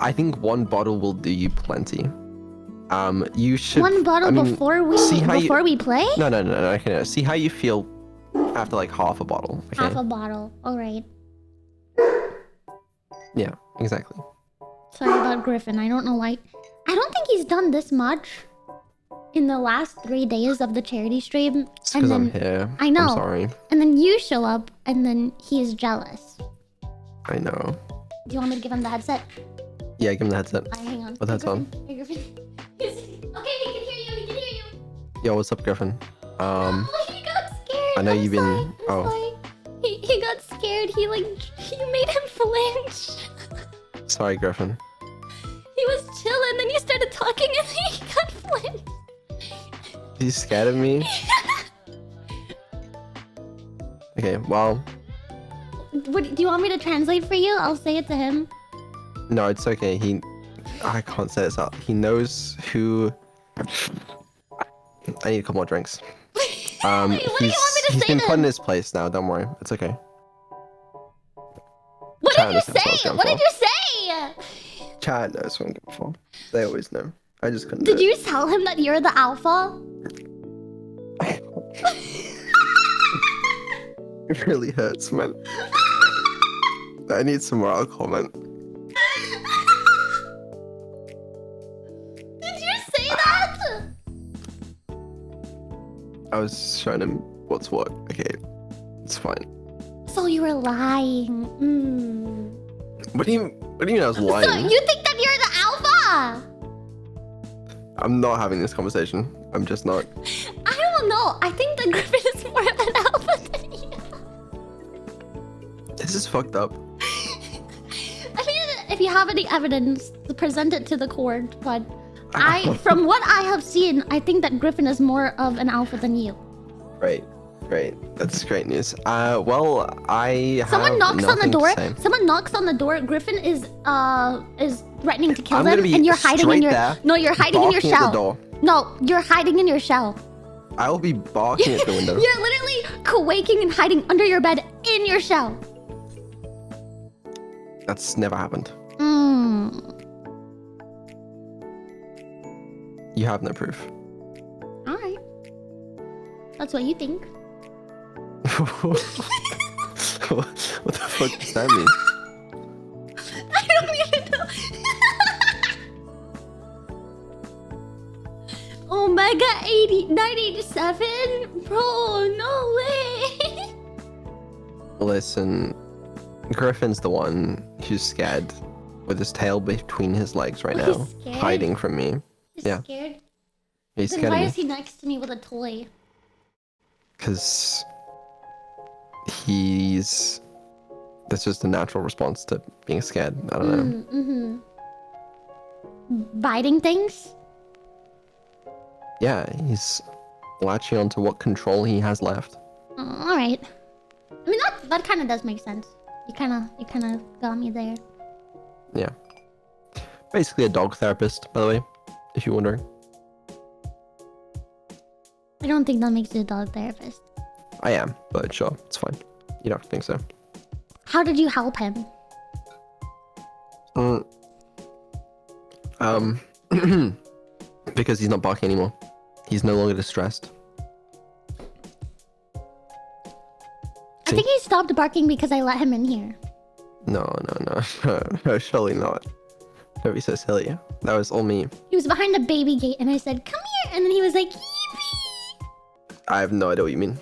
I think one bottle will do you plenty. You should. One bottle before we play? No. Okay, see how you feel after like half a bottle. Okay? Half a bottle. All right. Yeah, exactly. Sorry about Griffin. I don't know why. I don't think he's done this much in the last 3 days of the charity stream. It's because I'm here. I know. I'm sorry. And then you show up, and then he's jealous. I know. Do you want me to give him the headset? Yeah, give him the headset. Hang on. Put the headset on. Hey, Griffin. Okay, he can hear you. He can hear you. Yo, what's up, Griffin? Oh, he got scared. I know you've been. He got scared. He made him flinch. Sorry, Griffin. He was chilling, then you started talking, and he got flinched. He's scared of me. Okay, well. What, do you want me to translate for you? I'll say it to him. No, it's okay. I can't say this out. He knows who. I need a couple more drinks. Wait, what do you want me to say? He's been put in his place now. Don't worry, it's okay. What did you say? What did you say? Chat knows what I'm going for. They always know. I just couldn't. Did you tell him that you're the alpha? It really hurts, man. I need some more alcohol, man. Did you say that? I was showing him what's what. Okay, it's fine. So you were lying. What do you mean I was lying? So you think that you're the alpha? I'm not having this conversation. I'm just not. I don't know. I think that Griffin is more of an alpha than you. This is fucked up. I mean, if you have any evidence, present it to the court. But from what I have seen, I think that Griffin is more of an alpha than you. Great. That's great news. Well, Someone knocks on the door. Someone knocks on the door. Griffin is threatening to kill them, and you're hiding in your. No, you're hiding in your shell. No, you're hiding in your shell. I will be barking at the window. You're literally quaking and hiding under your bed in your shell. That's never happened. You have no proof. All right. That's what you think. What the fuck does that mean? I don't even know. Omega 987? Bro, no way. Listen, Griffin's the one who's scared with his tail between his legs right now, hiding from me. He's scared? He's then scared why of me. is he next to me with a toy? Because that's just a natural response to being scared. I don't know. Biting things? Yeah, he's latching onto what control he has left. All right. I mean, that kind of does make sense. You kind of got me there. Yeah. Basically a dog therapist, by the way, if you're wondering. I don't think that makes you a dog therapist. I am, but sure, it's fine. You don't think so. How did you help him? Because he's not barking anymore. He's no longer distressed. I think he stopped barking because I let him in here. No, surely not. Don't be so silly. That was all me. He was behind a baby gate and I said, come here. And then he was like, yippee. I have no idea what you mean.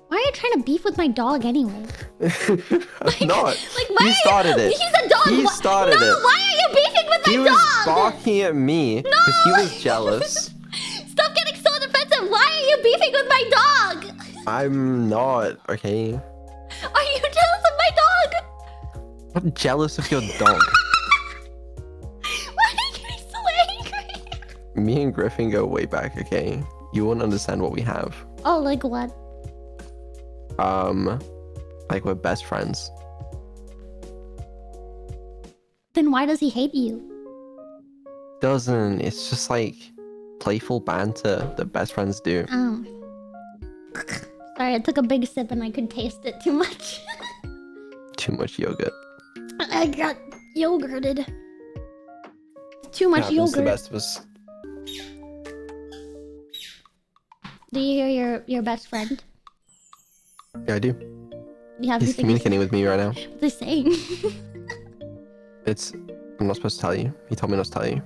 Why are you trying to beef with my dog anyway? I'm not. Why he started it. He's a dog. He started it. No, why are you beefing with my dog? He was barking at me because he was jealous. Stop getting so defensive. Why are you beefing with my dog? I'm not, okay? Are you jealous of my dog? I'm jealous of your dog. Why are you getting so angry? Me and Griffin go way back, okay? You won't understand what we have. Oh, like what? Like we're best friends. Then why does he hate you? Doesn't. It's just like playful banter that best friends do. Oh. Sorry, I took a big sip and I could taste it too much. Too much yogurt. I got yogurted. too much yogurt. The best of us. Do you hear your best friend? Yeah, I do. Yeah, he's communicating with me right now. What's he saying? I'm not supposed to tell you. He told me not to tell you.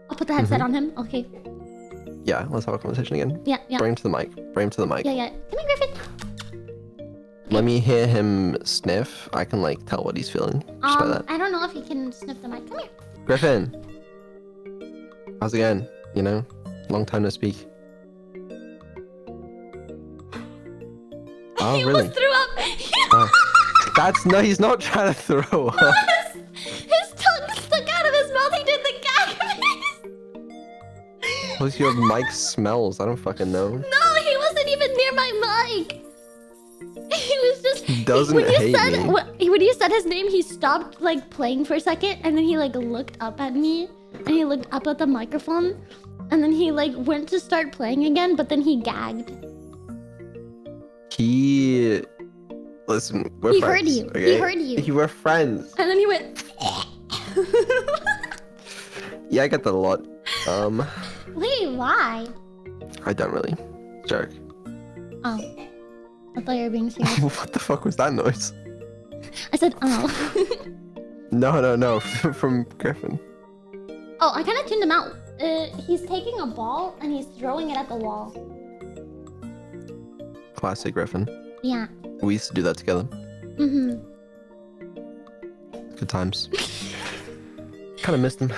I'll put the headset on him. Okay. Yeah, let's have a conversation again. Yeah. Bring him to the mic. Bring him to the mic. Yeah. Come here, Griffin. Let me hear him sniff. I can like tell what he's feeling just by that. I don't know if he can sniff the mic. Come here. Griffin. How's it going? You know, long time no speak. Oh, he really? almost threw up. No, he's not trying to throw up. His tongue stuck out of his mouth. He did the gag face. What's your mic smells? I don't fucking know. No, he wasn't even near my mic. He was just. He doesn't hate me. When you said his name, he stopped like playing for a second, and then he like looked up at me, and he looked up at the microphone, and then he like went to start playing again, but then he gagged. Listen, we're he friends. Heard you. Okay? He heard you. You were friends. And then he went. Yeah, I get that a lot. Wait, why? I don't really. Joke. Oh. I thought you were being serious. What the fuck was that noise? I said, oh. No. From Griffin. Oh, I kind of tuned him out. He's taking a ball and he's throwing it at the wall. Classic Griffin. Yeah. We used to do that together. Mm-hmm. Good times. Kind of missed him.